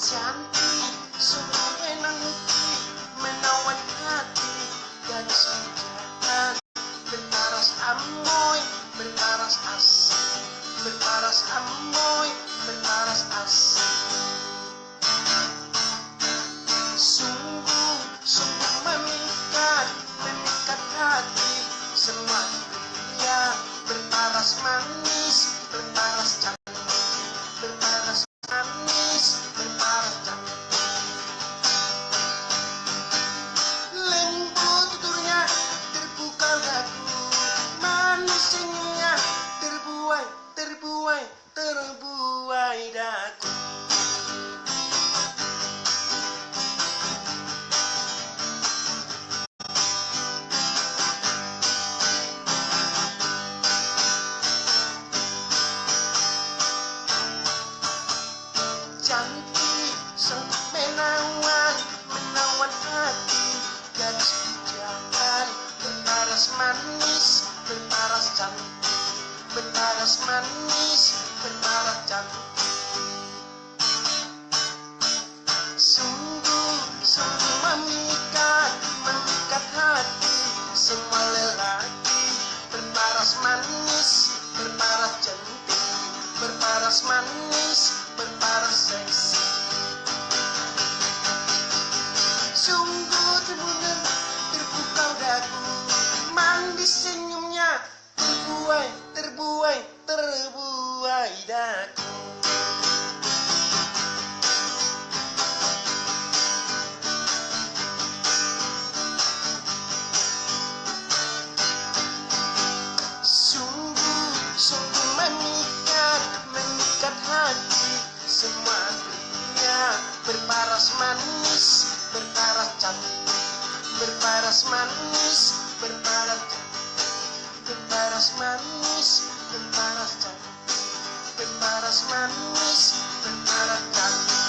Cantik, sungguh menanti, menawan hati, gadis pujaan, berparas amoy, berparas asih, berparas amoy, berparas asih. Sungguh, sungguh memikat, memikat hati, semua dunia, berparas manis, berparas cantik, berparas manis, berparas cantik. Lembut tuturnya, terpukau dagu, manis senyumnya, terbuai, terbuai, terbuai dagu. Cantik, sentuh menawan, menawan hati, gadis pujaan, berparas manis, berparas cantik, berparas manis, berparas cantik. Sungguh, sungguh memikat, memikat hati, semua lelaki, berparas manis, berparas cantik, berparas manis, berparas seksi. Sungguh terbuai, terpukau dagu, manis senyumnya, terbuai, terbuai, terbuai dagu. Sungguh, sungguh memikat, memikat hati, semua dunia, berparas manis, berparas cantik, berparas manis, berparas cantik, berparas manis, berparas cantik, berparas manis, berparas cantik.